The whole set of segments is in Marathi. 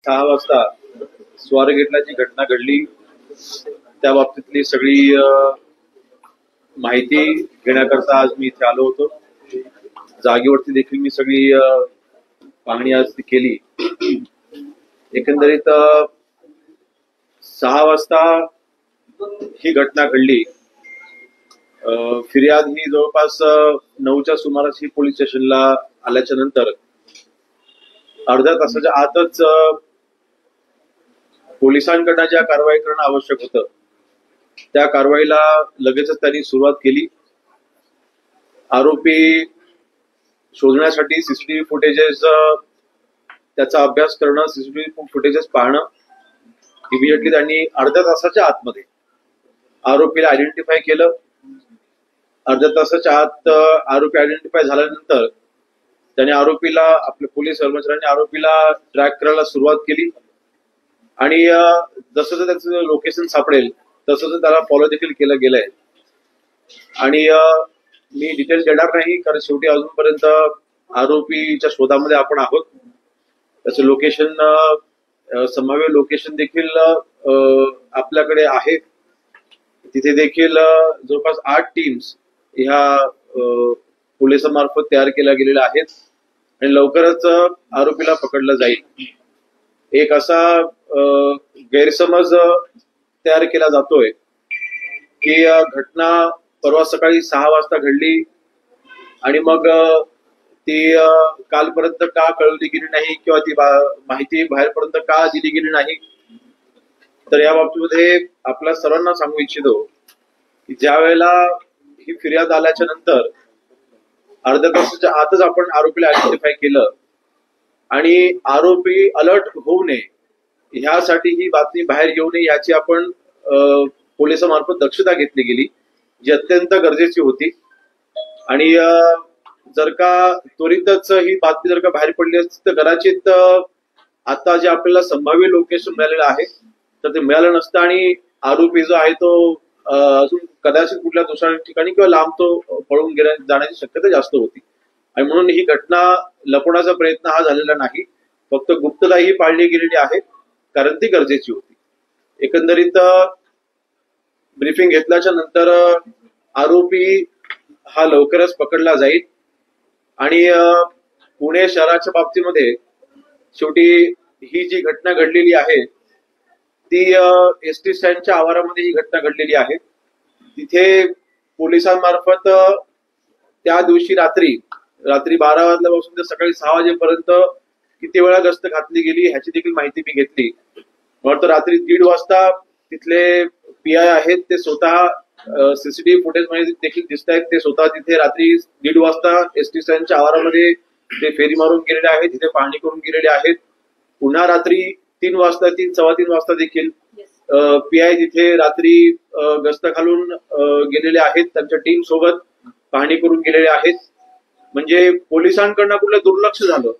6 वाजता स्वारगेटला जी घटना घडली त्या बाबतीतली सगळी माहिती घेण्याकरता आज मी इथे आलो होतो. जागेवरती देखील मी सगळी पाहणी आज केली. एकंदरीत 6 वाजता ही घटना घडली. फिर्याद ही जवळपास 9च्या सुमारास ही पोलीस स्टेशनला आल्याच्या नंतर अर्ध्या तासाच्या आतच पोलिसांकडनं ज्या कारवाई करणं आवश्यक होतं त्या कारवाईला लगेचच त्यांनी सुरुवात केली. आरोपी शोधण्यासाठी सीसीटीव्ही फुटेजेस त्याचा अभ्यास करणं, सीसीटीव्ही फुटेजेस पाहणं. इमिडिएटली त्यांनी अर्ध्या तासाच्या आतमध्ये आरोपीला आयडेंटिफाय केलं. अर्ध्या तासाच्या आत आरोपी आयडेंटिफाय झाल्यानंतर त्याने आरोपीला, आपल्या पोलीस कर्मचाऱ्यांनी आरोपीला ट्रॅक करायला सुरुवात केली आणि जसं त्याचं लोकेशन सापडेल तसं त्याला फॉलो देखील केलं गेलंय. आणि मी डिटेल्स देणार नाही कारण शेवटी अजूनपर्यंत आरोपीच्या शोधामध्ये आपण आहोत. त्याचं लोकेशन, संभाव्य लोकेशन देखील आपल्याकडे आहे. तिथे देखील जवळपास 8 टीम्स ह्या पोलिसांमार्फत तयार केल्या गेलेल्या आहेत आणि लवकरच आरोपीला पकडलं जाईल. एक असा गैरसमज तयार केला जातोय की घटना परवा सकाळी 6 वाजता घडली आणि मग ती कालपर्यंत का कळवली गेली नाही किंवा ती माहिती बाहेरपर्यंत का दिली गेली नाही. तर या बाबतीमध्ये आपल्या सर्वांना सांगू इच्छितो की ज्या वेळेला ही फिर्याद आल्याच्या नंतर अर्ध्या तासाच्या आतच आपण आरोपीला आयडेंटिफाय केलं आणि आरोपी अलर्ट होऊ नये ह्यासाठी ही बातमी बाहेर येऊ नये याची आपण पोलिसांमार्फत दक्षता घेतली गेली, जी अत्यंत गरजेची होती. आणि जर का त्वरितच ही बातमी जर का बाहेर पडली असती तर कदाचित आता जे आपल्याला संभाव्य लोकेशन मिळालेलं आहे तर ते मिळालं नसतं आणि आरोपी जो आहे तो अजून कदाचित कुठल्या दुसऱ्या ठिकाणी किंवा लांब तो पळून जाण्याची शक्यता जास्त होती. आणि म्हणून ही घटना लपवण्याचा प्रयत्न हा झालेला नाही, फक्त गुप्तता ही पाळली गेलेली आहे कारण ती गरजेची होती. एकंदरीत ब्रीफिंग घेतल्याच्या नंतर आरोपी हा लवकरच पकडला जाईल. आणि पुणे शहराच्या बाबतीमध्ये शेवटी ही जी घटना घडलेली आहे ती एसटी स्टँडच्या आवारामध्ये ही घटना घडलेली आहे. तिथे पोलिसांमार्फत त्या दिवशी रात्री 12 वाजल्यापासून ते सकाळी 6 वाजेपर्यंत किती वेळा गस्त घातली गेली ह्याची देखील माहिती मी घेतली. तर रात्री 1:30 वाजता तिथले PI आहेत ते स्वतः सीसीटीव्ही फुटेज मध्ये देखील दिसत आहेत. ते स्वतः तिथे रात्री 1:30 वाजता एसटी स्टँडच्या आवारामध्ये ते फेरी मारून गेलेले आहेत, तिथे पाहणी करून गेलेले आहेत. पुन्हा रात्री 3 वाजता, 3-3:15 वाजता देखील PI तिथे रात्री गस्त घालून गेलेले आहेत, त्यांच्या टीम सोबत पाहणी करून गेलेले आहेत. म्हणजे पोलिसांकडनं कुठलं दुर्लक्ष झालं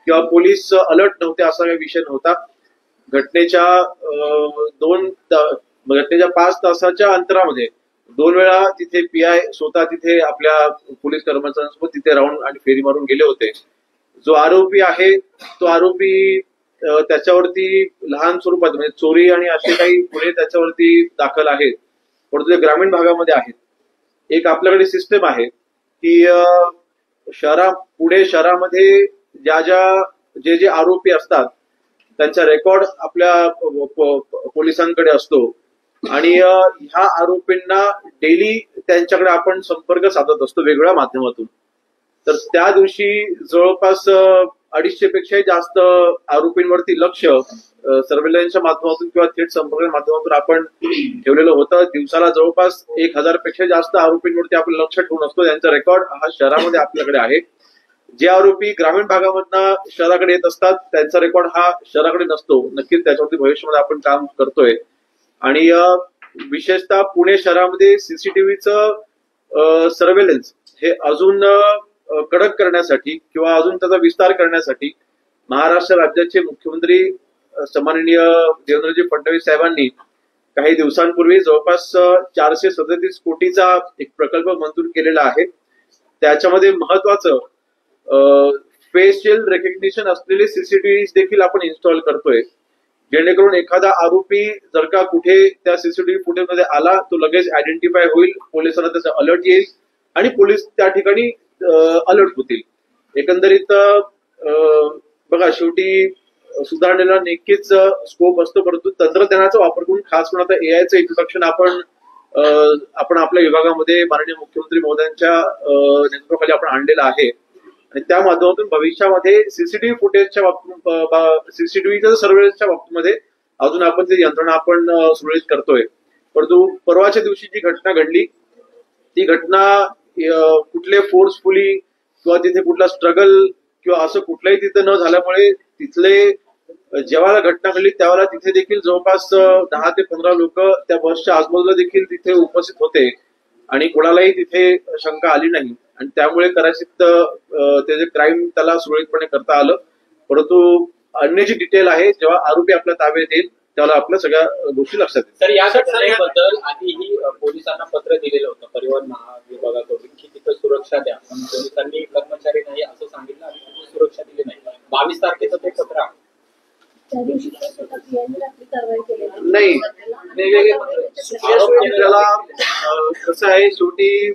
किंवा पोलीस अलर्ट नव्हते असा काही विषय नव्हता. घटनेच्या 5 तासाच्या अंतरामध्ये 2 वेळा तिथे PI स्वतः तिथे आपल्या पोलीस कर्मचाऱ्यांसोबत तिथे राहून आणि फेरी मारून गेले होते. जो आरोपी आहे तो आरोपी त्याच्यावरती लहान स्वरूपात म्हणजे चोरी आणि असे काही गुन्हे त्याच्यावरती दाखल आहेत, परंतु ते ग्रामीण भागामध्ये आहेत. एक आपल्याकडे सिस्टम आहे की पुणे शहरामध्ये जे आरोपी असतात त्यांचा रेकॉर्ड आपल्या पोलिसांकडे असतो आणि ह्या आरोपींना डेली त्यांच्याकडे आपण संपर्क साधत असतो वेगवेगळ्या माध्यमातून. तर त्या दिवशी जवळपास 250 पेक्षाही जास्त आरोपींवरती लक्ष सर्व्हेलन्सच्या माध्यमातून किंवा थेट संपर्क माध्यमातून आपण ठेवलेलं होतं. दिवसाला जवळपास 1000 पेक्षा जास्त आरोपींवरती आपण लक्ष ठेवून असतो. त्यांचा रेकॉर्ड हा शहरामध्ये आपल्याकडे आहे. जे आरोपी ग्रामीण भागामधनं शहराकडे येत असतात त्यांचा रेकॉर्ड हा शहराकडे नसतो. नक्कीच त्याच्यावरती भविष्यामध्ये आपण काम करतोय. आणि विशेषतः पुणे शहरामध्ये सीसीटीव्हीचं सर्व्हेलन्स हे अजून कडक करण्यासाठी किंवा अजून त्याचा विस्तार करण्यासाठी महाराष्ट्र राज्याचे मुख्यमंत्री सन्माननीय देवेंद्रजी फडणवीस साहेबांनी काही दिवसांपूर्वी जवळपास 437 कोटीचा एक प्रकल्प मंजूर केलेला आहे. त्याच्यामध्ये महत्वाचं फेशियल रेकग्निशन असलेले सीसीटीव्ही देखील आपण इन्स्टॉल करतोय, जेणेकरून एखादा आरोपी जर का कुठे त्या सीसीटीव्ही फुटेजमध्ये आला तो लगेच आयडेंटिफाय होईल, पोलिसांना त्याचा अलर्ट येईल आणि पोलीस त्या ठिकाणी अलर्ट होतील. एकंदरीत बघा, शेवटी सुधारणेला नक्कीच स्कोप असतो, परंतु तंत्रज्ञानाचा वापर करून खास करून आता एआयचं इंट्रोडक्शन आपण आपल्या विभागामध्ये माननीय मुख्यमंत्री महोदयांच्या नेतृत्वाखाली आपण आणलेलं आहे आणि त्या माध्यमातून भविष्यामध्ये सीसीटीव्ही फुटेजच्या बाबतीत, सीसीटीव्हीच्या सर्वेलन्सच्या बाबतीमध्ये अजून आपण ती यंत्रणा आपण सुरळीत करतोय. परंतु परवाच्या दिवशी जी घटना घडली ती घटना कुठले फोर्सफुली किंवा तिथे कुठला स्ट्रगल किंवा असं कुठलंही तिथे न झाल्यामुळे तिथले जेव्हा घटना घडली त्यावेळेला तिथे देखील जवळपास 10 ते 15 लोक त्या बसच्या आजूबाजूला देखील तिथे उपस्थित होते आणि कोणालाही तिथे शंका आली नाही आणि त्यामुळे कदाचित ते जे क्राईम त्याला सुरळीतपणे करता आलं. परंतु अन्य जी डिटेल आहे, जेव्हा आरोपी आपल्या ताब्यात येईल त्याला आपल्या सगळ्या गोष्टी लक्षात येतील. तर या घटनेबद्दल आधीही पोलिसांना पत्र दिलेलं होतं परिवहन महाविभागाकडून की तिथं सुरक्षा द्या, पण पोलिसांनी कर्मचारी नाही असं सांगितलं आणि सुरक्षा दिली नाही. 22 तारखेचं ते पत्र आहे. नाही, त्याला कसं आहे, शेवटी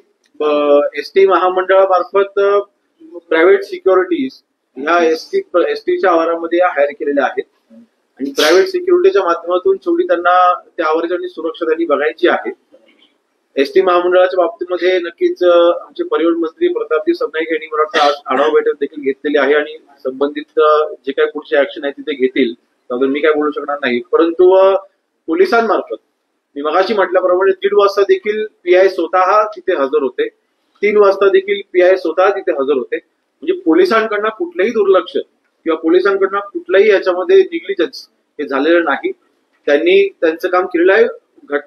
एसटी महामंडळामार्फत प्रायव्हेट सिक्युरिटीज ह्या एसटीच्या आवारामध्ये हायर केलेल्या आहेत आणि प्रायव्हेट सिक्युरिटीच्या माध्यमातून शेवटी त्यांना त्या आवाराची सुरक्षा त्यांनी बघायची आहे. एसटी महामंडळाच्या बाबतीमध्ये नक्कीच आमचे परिवहन मंत्री प्रतापजी सरनाईक यांनी मला वाटतं आज आढावा बैठक देखील घेतलेली आहे आणि संबंधित जे काही पुढची ऍक्शन आहे तिथे घेतील, त्याबद्दल मी काय बोलू शकणार नाही. परंतु पोलिसांमार्फत मी मगाशी म्हटल्याप्रमाणे 1:30 वाजता देखील पीआय स्वतः तिथे हजर होते, 3 वाजता देखील पीआय स्वतः तिथे हजर होते. म्हणजे पोलिसांकडनं कुठलंही दुर्लक्ष किंवा पोलिसांकडनं कुठलंही याच्यामध्ये निग्लिजन्स हे झालेलं नाही. त्यांनी त्यांचं काम केलेलं आहे.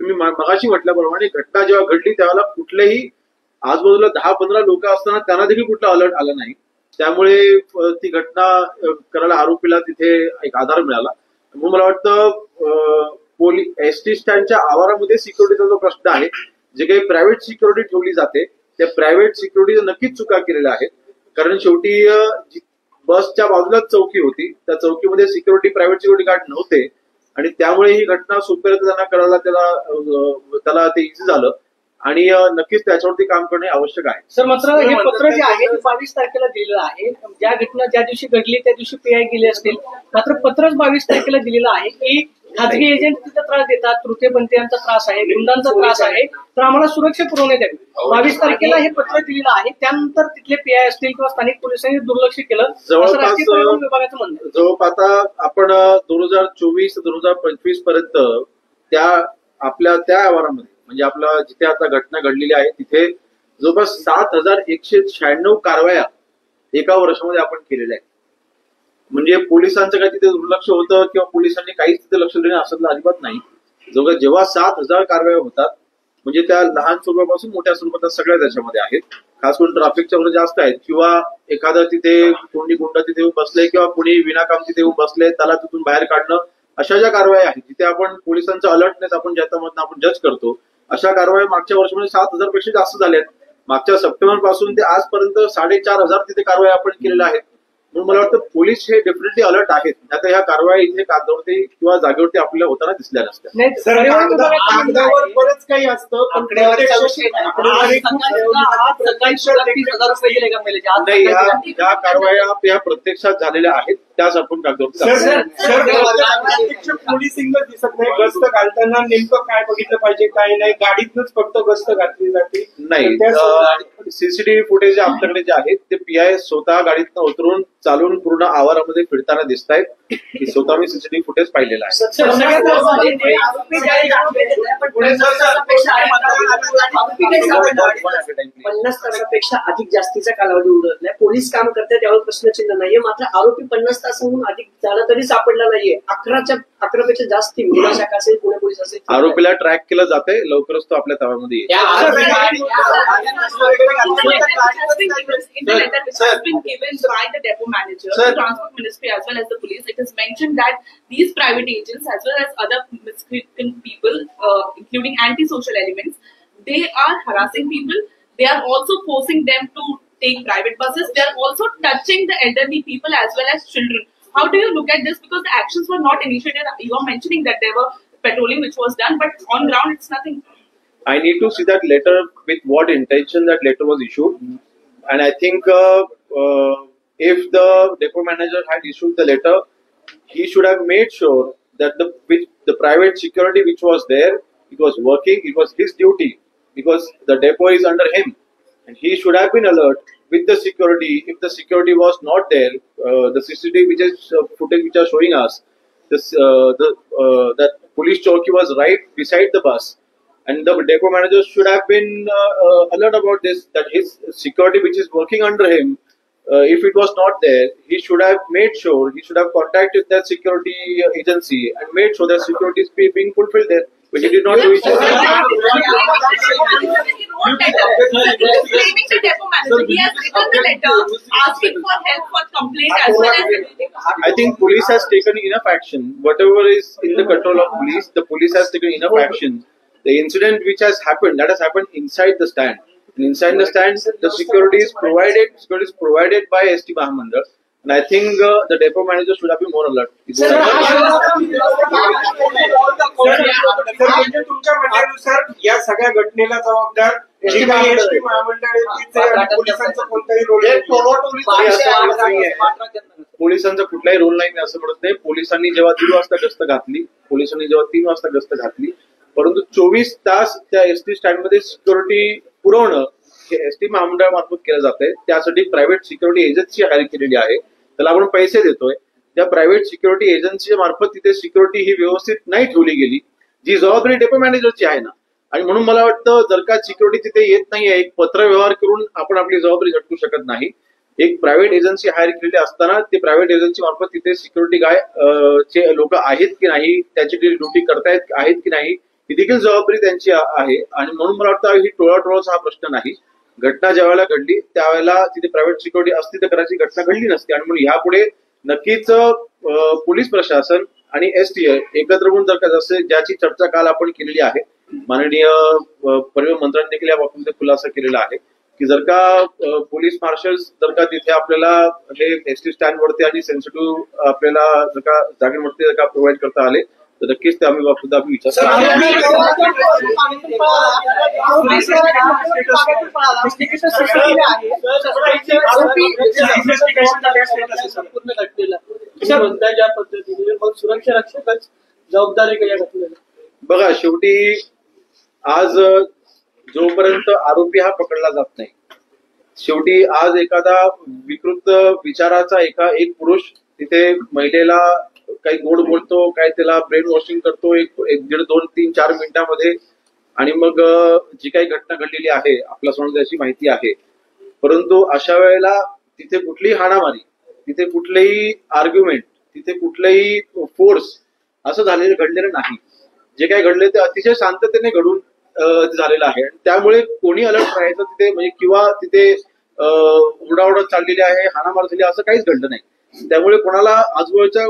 मी मगाशी म्हटल्याप्रमाणे घटना जेव्हा घडली त्यावेळेला कुठलेही आजूबाजूला 10-15 लोक असताना त्यांना देखील कुठला अलर्ट आला नाही. त्यामुळे ती घटना करायला आरोपीला तिथे एक आधार मिळाला. म्हणून मला वाटतं एसटी स्टँडच्या आवारामध्ये सिक्युरिटीचा जो प्रश्न आहे, जे काही प्रायव्हेट सिक्युरिटी ठेवली जाते त्या प्रायव्हेट सिक्युरिटीने नक्कीच चुका केलेल्या आहेत. कारण शेवटी बसच्या बाजूलाच चौकी होती, त्या चौकीमध्ये सिक्युरिटी प्रायव्हेट सिक्युरिटी गार्ड नव्हते आणि त्यामुळे ही घटना सोप्या करायला त्याला ते इझी झालं आणि नक्कीच त्याच्यावरती काम करणे आवश्यक आहे. सर, मात्र हे पत्र जे आहे 22 तारखेला दिलेलं आहे. ज्या घटना ज्या दिवशी घडली त्या दिवशी पीआय गेले असतील, मात्र पत्रच 22 तारखेला दिलेलं आहे की खाजगी एजंट तिथे त्रास देतात, तृतीयपंथीयांचा त्रास आहे, गुंडांचा त्रास आहे, तर आम्हाला सुरक्षा पुरवण्यात यावी. 22 तारखेला हे पत्र दिलेलं आहे. त्यानंतर तिथले पीआय असतील किंवा स्थानिक पोलिसांनी दुर्लक्ष केलं असं राष्ट्रीय परिवहन विभागाचं म्हणणं आहे. जवळपास आता आपण 2024-2025 पर्यंत आपल्या त्या आवारामध्ये म्हणजे आपला जिथे आता घटना घडलेली आहे तिथे जवळपास 7,196 कारवाया एका वर्षामध्ये आपण केलेल्या आहेत. म्हणजे पोलिसांचं काही तिथे दुर्लक्ष होतं किंवा पोलिसांनी काहीच तिथे लक्ष देणं असं अजिबात नाही. जेव्हा 7,000 कारवाया होतात म्हणजे त्या लहान स्वरूपापासून मोठ्या स्वरूपात सगळ्या त्याच्यामध्ये आहेत. खास करून ट्रॅफिकच्या वगैरे जास्त आहेत किंवा एखादं तिथे कोणी गुंड तिथे येऊन बसले किंवा कोणी विनाकाम तिथे येऊन बसले त्याला तिथून बाहेर काढणं, अशा ज्या कारवाया आहेत जिथे आपण पोलिसांचा अलर्टनेस आपण ज्याच्यामधून आपण जज करतो, अशा कारवाया मागच्या वर्षामध्ये 7,000 पेक्षा जास्त झाल्यात. मागच्या सप्टेंबर पासून ते आजपर्यंत 4,500 तिथे कारवाया आपण केलेल्या आहेत. म्हणून मला वाटतं पोलीस हे डेफिनेटली अलर्ट आहेत. आता ह्या कारवाया इथे कागदावरती किंवा जागेवरती आपल्याला होताना दिसल्या नसत्या. कागदावर बरंच काही असतं, नाही, ह्या कारवाया ह्या प्रत्यक्षात झालेल्या आहेत त्याच आपण कागदावरती. पोलिसिंग दिसत नाही. गस्त घालताना नेमकं काय बघितलं पाहिजे काय नाही, गाडीतनच फक्त गस्त घातली जाते. नाही, सीसीटीव्ही फुटेज आपल्याकडे जे आहेत ते पीआय स्वतः गाडीतनं उतरून चालून पूर्ण आवारामध्ये फिरताना दिसत आहेत. की स्वतः मी सीसीटीव्ही फुटेज पाहिलेला आहे. 50 तासापेक्षा अधिक जास्तीचा कालावधी उरलाय. पोलीस काम करतात त्यावर प्रश्नचिन्ह नाहीये, मात्र आरोपी 50 तासाहून अधिक झाला तरी सापडला नाहीये. 11पेक्षा जास्त गुन्हा शाखा असेल, पुणे पोलीस असेल, आरोपीला ट्रॅक केलं जाते, लवकरच तो आपल्या ताब्यामध्ये येईल. Manager, the Transport Ministry as well as the police, it is mentioned that these private agents as well as other miscreant people, including anti-social elements, they are harassing people. They are also forcing them to take private buses, they are also touching the elderly people as well as children. How do you look at this? Because the actions were not initiated. You are mentioning that there were patrolling which was done, but on ground it's nothing. I need to see that letter with what intention that letter was issued. And I think if the depot manager had issued the letter, he should have made sure that the private security which was there, it was working, it was his duty, because the depot is under him. And he should have been alert with the security. If the security was not there, the CCTV footage which are showing us, that police chowki was right beside the bus. And the depot manager should have been alert about this, that his security which is working under him, if it was not there, he should have made sure, he should have contacted that security agency and made sure that security is being fulfilled there. But he did not do it. He wrote letter. Blaming the depot manager. He has written the letter asking for help for complaint as well as everything. I think police has taken enough action. Whatever is in the control of police, the police has taken enough action. The incident which has happened, that has happened inside the stand. And inside the stand, the security is provided by ST Mahamandal. And I think the depot manager should have been more alert. म्हणजे तुमच्या म्हणण्यानुसार या सगळ्या घटनेला जबाबदार जी काही एसटी महामंडळ आहे तीच आहे आणि पोलिसांचा कोणताही रोल पोलिसांचा कुठलाही रोल नाही, मी असं म्हणत नाही. पोलिसांनी जेव्हा 3 वाजता गस्त घातली, पोलिसांनी जेव्हा 3 वाजता गस्त घातली, परंतु 24 तास त्या एसटी स्टँडमध्ये सिक्युरिटी पुरवणं हे एसटी महामंडळामार्फत केलं जात आहे. त्यासाठी प्रायव्हेट सिक्युरिटी एजन्सी हायर केलेली आहे, त्याला आपण पैसे देतोय. त्या प्रायव्हेट सिक्युरिटी एजन्सी मार्फत तिथे सिक्युरिटी ही व्यवस्थित नाही ठेवली गेली, जी जबाबदारी डेपो मॅनेजरची आहे ना. आणि म्हणून मला वाटतं जर का सिक्युरिटी तिथे येत नाहीये, एक पत्र व्यवहार करून आपण आपली जबाबदारी झटकू शकत नाही. एक प्रायव्हेट एजन्सी हायर केलेली असताना ते प्रायव्हेट एजन्सी मार्फत तिथे सिक्युरिटी चे लोक आहेत की नाही, त्याची ड्युटी करतायत आहेत की नाही, ही देखील जबाबदारी त्यांची आहे. आणि म्हणून मला वाटतं ही टोळाटोळाचा हा प्रश्न नाही. घटना ज्या वेळेला घडली त्यावेळेला तिथे प्रायव्हेट सिक्युरिटी असती तर करायची घटना घडली नसती. आणि म्हणून यापुढे नक्कीच पोलीस प्रशासन आणि एसटीए एकत्र होऊन जर का जसे ज्याची चर्चा काल आपण केलेली आहे, माननीय परिवहन मंत्र्यांनी देखील या बाबतीत खुलासा केलेला आहे की जर का पोलीस मार्शल्स जर का तिथे आपल्याला हे एसटी स्टँड वरती आणि सेन्सिटिव्ह आपल्याला जर का जागेवरती जर का प्रोव्हाइड करता आले तर नक्कीच ते आम्ही बाबतीत आम्ही विचार ज्या पद्धतीने मग सुरक्षा रक्षकच जबाबदारी का या घटनेला. बघा, शेवटी आज जोपर्यंत आरोपी हा पकडला जात नाही, शेवटी आज एखादा विकृत विचाराचा एक पुरुष तिथे महिलेला काही गोड बोलतो, काय त्याला ब्रेन वॉशिंग करतो 1, 1.5, 2, 3, 4 मिनिटांमध्ये. आणि मग जी काही घटना घडलेली आहे आपल्या समोर त्याची माहिती आहे. परंतु अशा वेळेला तिथे कुठलीही हाणामारी, तिथे कुठलेही आर्ग्युमेंट, तिथे कुठलेही फोर्स असं घडलेलं नाही. जे काही घडले ते अतिशय शांततेने घडून झालेलं आहे. त्यामुळे कोणी अलर्ट राहायचं तिथे म्हणजे किंवा तिथे ओरडाओरड चाललेली आहे, हाणामार झाली असं काहीच घडलं नाही. त्यामुळे कोणाला आजूबाजूच्या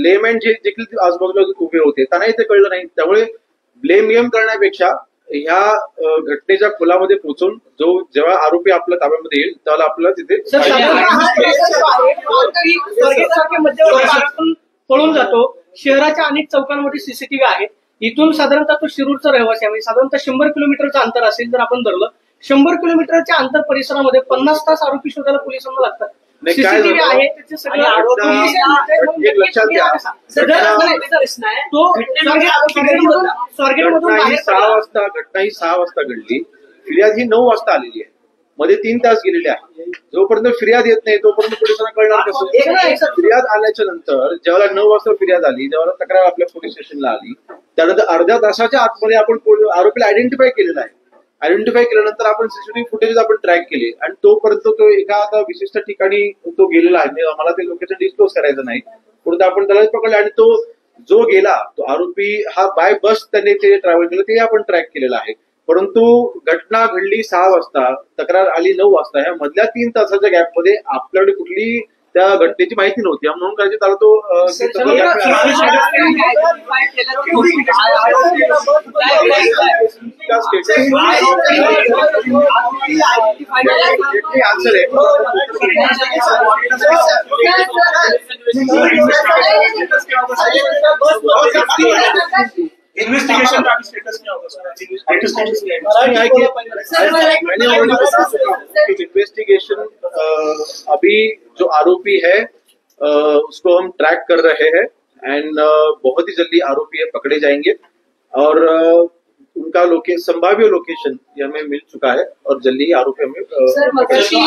लेमॅन जे देखील आजूबाजूला उभे होते त्यांनाही ते कळलं नाही. त्यामुळे ब्लेम गेम करण्यापेक्षा ह्या घटनेच्या खोलामध्ये पोहोचून जेव्हा आरोपी आपल्या ताब्यामध्ये येईल त्याला आपल्याला तिथे पळून जातो. शहराच्या अनेक चौकांमध्ये सीसीटीव्ही आहेत. इथून साधारणतः तो शिरूरचा रहिवासी आहे, साधारणतः 100 किलोमीटरचं अंतर असेल. जर आपण धरलं 100 किलोमीटरच्या अंतर परिसरामध्ये 50 तास आरोपी शोधायला पोलिसांना लागतात. सीसीटीव्ही आहे त्याचे सगळं लक्षात घ्या. घटना ही 6 वाजता घडली, फिर्याद ही 9 वाजता आलेली आहे, मध्ये 3 तास गेलेले आहे. जोपर्यंत फिर्याद येत नाही तोपर्यंत पोलिसांना कळणार कसं? फिर्याद आल्याच्या नंतर ज्यावेळेला 9 वाजता फिर्याद आली, ज्यावेळेला तक्रार आपल्या पोलीस स्टेशनला आली, त्यानंतर अर्ध्या तासाच्या आतमध्ये आपण आरोपीला आयडेंटिफाय केलेला आहे. आयडेंटिफाय केल्यानंतर आपण सीसीटीव्ही फुटेज आपण ट्रॅक केले आणि तोपर्यंत तो एका विशिष्ट ठिकाणी तो गेलेला आहे. मला ते लोकेशन डिस्क्लोज करायचं नाही, परंतु आपण त्याला पकडलं आणि तो जो गेला तो आरोपी हा बाय बस त्याने ते ट्रॅव्हल केलं ते आपण ट्रॅक केलेलं आहे. परंतु घटना घडली 6 वाजता, तक्रार आली 9 वाजता. ह्या मधल्या 3 तासाच्या गॅपमध्ये आपल्याकडे कुठली त्या घटनेची माहिती नव्हती. म्हणून कदाचित त्याला तो इन्वेस्टिगेशन का स्टेटस क्या होगा इन्वेस्टिगेशन अभी जो आरोपी है उसको हम ट्रैक कर रहे हैं एंड बहुत ही जल्दी आरोपी पकड़े जाएंगे और उनका संभाव्य लोकेशन ये हमें मिल चुका है और जल्दी ही आरोपी हमें सर मगाशी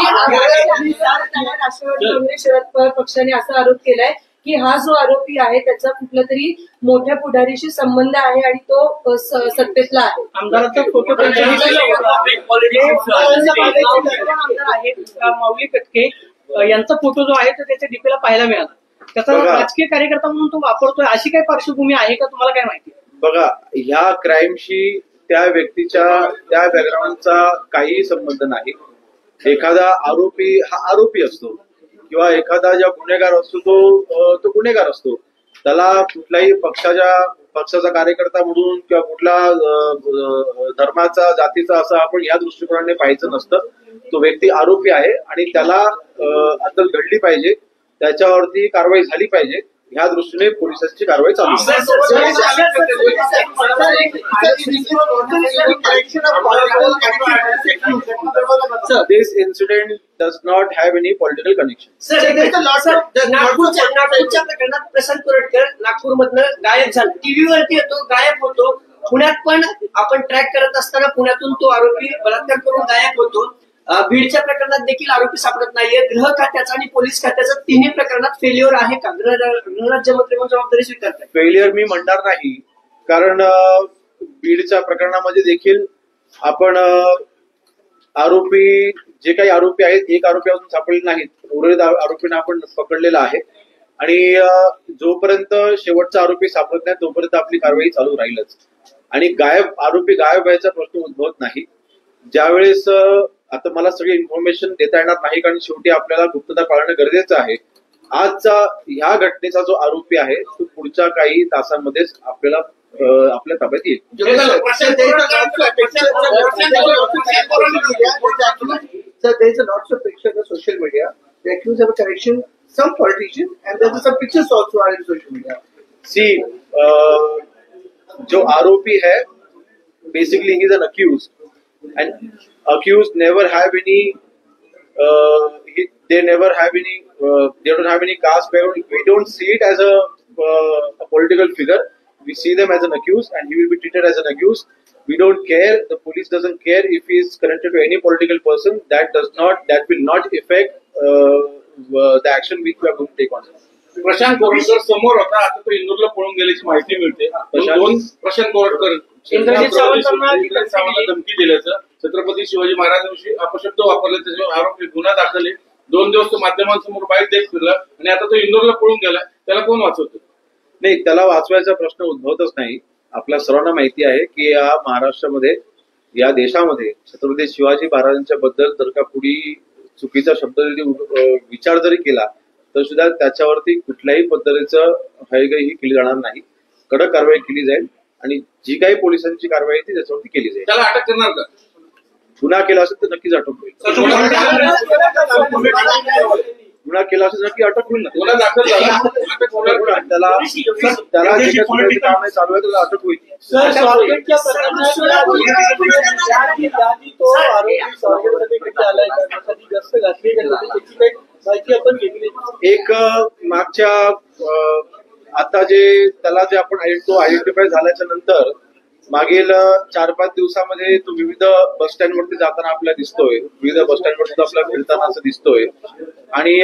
राष्ट्रवादी काँग्रेस शरद पवार पक्षाने असा आरोप केलाय की हा जो आरोपी आहे त्याचा कुठला तरी मोठ्या पुढारीशी संबंध आहे आणि तो सत्तेतला आहे. आमदाराचा फोटो आमदार आहेत माऊली कटके यांचा फोटो जो आहे तो त्याच्या डीपीला पाहायला मिळाला. त्याचा राजकीय कार्यकर्ता म्हणून तो वापरतोय अशी काही पार्श्वभूमी आहे का तुम्हाला काय माहिती? बघा ह्या क्राईमशी त्या व्यक्तीच्या त्या बॅकग्राऊंडचा काहीही संबंध नाही. एखादा आरोपी हा आरोपी असतो किंवा एखादा ज्या गुन्हेगार असतो तो गुन्हेगार असतो. त्याला कुठल्याही पक्षाचा कार्यकर्ता म्हणून किंवा कुठला धर्माचा जातीचा असं आपण या दृष्टिकोनाने पाहायचं नसतं. तो व्यक्ती आरोपी आहे आणि त्याला अद्दल घडली पाहिजे, त्याच्यावरती कारवाई झाली पाहिजे ह्या दृष्टीने पोलिसांची कारवाई चालू आहे. This incident does not have any political connection. नागपूरच्या प्रकरणात प्रशांत कोरटकर नागपूरमधनं गायब झाला, टीव्हीवरती येतो, गायब होतो. पुण्यात पण आपण ट्रॅक करत असताना पुण्यातून तो आरोपी बलात्कार करून गायब होतो. बीडच्या प्रकरणात देखील आरोपी सापडत नाहीये. गृह खात्याचा आणि पोलीस खात्याचा तिन्ही प्रकरणात फेल्युअर आहे का? गृहराज्यमंत्री म्हणून जबाबदारी स्वीकारतात. फेल्युअर मी म्हणणार नाही, कारण बीडच्या प्रकरणामध्ये देखील आपण आरोपी जे काही आरोपी आहेत एक आरोपी अजून सापडले नाहीत. उर्वरित आरोपींना आपण पकडलेला आहे आणि जोपर्यंत शेवटचा आरोपी सापडत नाही तोपर्यंत आपली कारवाई चालू राहीलच. आणि आरोपी गायब व्हायचा प्रश्न उद्भवत नाही. ज्यावेळेस आता मला सगळी इन्फॉर्मेशन देता येणार नाही, कारण शेवटी आपल्याला गुप्तता पाळणं गरजेचं आहे. आजचा ह्या घटनेचा जो आरोपी आहे तो पुढच्या काही तासांमध्येच आपल्या ताब्यात येईल. So there is a lots of pictures on social media. They accuse of a correction some politician, and there are some pictures also are in social media. See, जो आरोपी है basically he is an accused, and accused never have any they don't have any caste background. We don't see it as a political figure. We see them as an accused and he will be treated as an accused. We don't care. The police doesn't care if he is connected to any political person. That will not affect the action which we are going to take on. Prashant Koratkar समोर होता, आता तो इंदूरला पळून गेल्याची माहिती मिळते. प्रशांत कोरटकर सावंतला धमकी दिल्याचं, छत्रपती शिवाजी महाराजांविषयी अपशब्द वापरले त्याच्यावर आरोप गुन्हा दाखल आहे. 2 दिवस तो माध्यमांसमोर बाईक देत फिरला आणि आता तो इंदूरला पळून गेला. त्याला कोण वाचवतो? नाही, त्याला वाचवायचा प्रश्न उद्भवतच नाही. आपल्या सर्वांना माहिती आहे की या महाराष्ट्रामध्ये या देशामध्ये छत्रपती शिवाजी महाराजांच्या बद्दल जर का कुणी चुकीचा शब्द विचार जरी केला तर सुद्धा त्याच्यावरती कुठल्याही पद्धतीचं हयगय ही केली जाणार नाही. कडक कारवाई केली जाईल आणि जी काही पोलिसांची कारवाई ती त्याच्यावरती केली जाईल. त्याला अटक करणार का? गुन्हा केला असेल तर नक्कीच अटक होईल. गुन्हा केला असेल नक्की अटक होईल ना. गुन्हा दाखल झाला, त्याला जे काही काम चालू आहे त्याला अटक होईल. एक मागच्या आता जे आपण आयडेंटिफाय झाल्याच्या नंतर मागील 4-5 दिवसामध्ये तो विविध बस स्टँड वरती जाताना आपल्याला दिसतोय, विविध बस स्टँड वरती आपल्याला फिरताना असं दिसतोय. आणि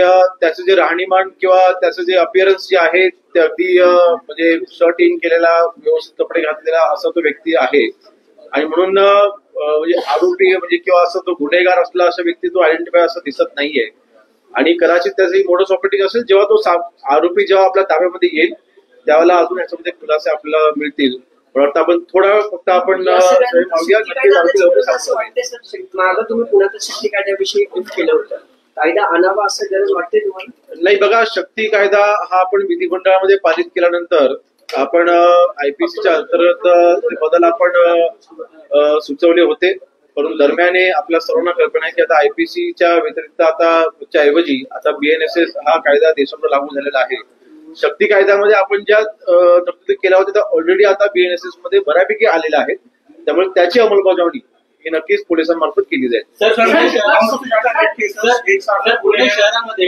त्याचं जे राहणीमान किंवा त्याचं जे अपिअरन्स जे आहे ते अगदी म्हणजे शर्ट इन केलेला, व्यवस्थित कपडे घातलेला असा तो व्यक्ती आहे. आणि म्हणून म्हणजे आरोपी म्हणजे किंवा असं तो गुन्हेगार असला अशा व्यक्ती तो आयडेंटिफाय असं दिसत नाहीये. आणि कदाचित त्याची मोडस ऑपरेटिंग असेल. जेव्हा तो आरोपी जेव्हा आपल्या ताब्यामध्ये येईल त्यावेळेला अजून याच्यामध्ये खुलासे आपल्याला मिळतील. आपण थोडा फक्त आपण मागं तुम्ही पुण्यात शक्ती कायद्याविषयी केलं होतं, कायदा आणावा असं गरज वाटते तुम्हाला? नाही, बघा शक्ती कायदा हा आपण विधिमंडळामध्ये पारित केल्यानंतर आपण आयपीसीच्या अंतर्गत ते बदल आपण सुचवले होते, परंतु दरम्यान आपल्या सर्वांना कल्पना आहे की आता आयपीसीच्या व्यतिरिक्त आता ऐवजी आता बीएनएसएस हा कायदा देशामध्ये लागू झालेला आहे. शक्ती कायद्यामध्ये आपण ज्या तरतुदी केल्या होत्या त्या ऑलरेडी आता बीएनएसएस मध्ये बऱ्यापैकी आलेल्या आहेत, त्यामुळे त्याची अंमलबजावणी ही नक्कीच पोलिसांमार्फत केली जाईल. पुणे शहरामध्ये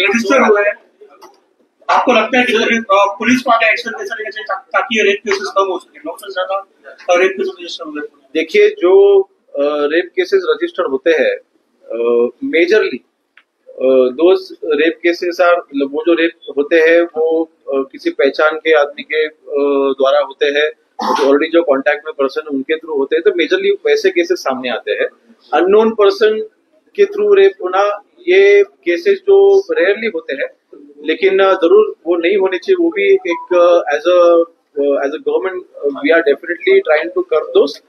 आपको लगता है कि पुलिस को आगे एक्शन दे सके ताकि रेप केसेस कम हो सके, लोग से ज्यादा रेप केसेस रजिस्टर हो गए? देखिए, जो रेप केसेस रजिस्टर्ड होते हैं majorly those rape cases are, वो जो रेप होते हैं वो किसी पहचान के आदमी के द्वारा होते हैं, ऑलरेडी जो कांटेक्ट में पर्सन उनके थ्रू होते हैं, तो मेजरली वैसे केसेस सामने आते हैं. अननोन पर्सन के थ्रू रेप होना ये केसेस जो रेयरली होते हैं, लेकिन जरूर वो नहीं होने चाहिए. वो भी एक as a government we are definitely trying to curb those.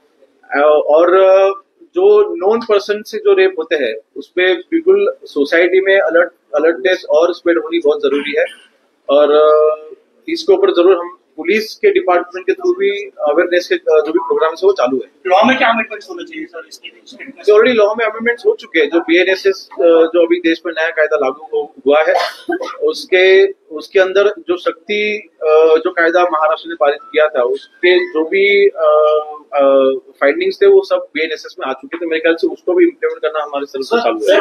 और जो नॉन पर्सन से जो रेप होते हैं उसपे बिल्कुल सोसाइटी में अलर्टनेस और स्प्रेड होनी बहुत जरूरी है. और इसके ऊपर जरूर हम पुलिस के डिपार्टमेंट के थ्रू भी अवेयरनेस के जो भी प्रोग्राम है वो चालू है. लॉ में क्या अमेंडमेंट्स होने चाहिए सर इसके? ऑलरेडी लॉ में अमेंडमेंट्स हो चुके हैं. जो बीएनएसएस जो अभी देश में नया कायदा लागू हुआ है उसके अंदर जो शक्ति जो कायदा महाराष्ट्र ने पारित किया था उसके जो भी फाइंडिंग्स थे वो सब बीएनएसएस में आ चुके थे. मेरे ख्याल से उसको भी इम्प्लीमेंट करना हमारे तरफ से चालू है.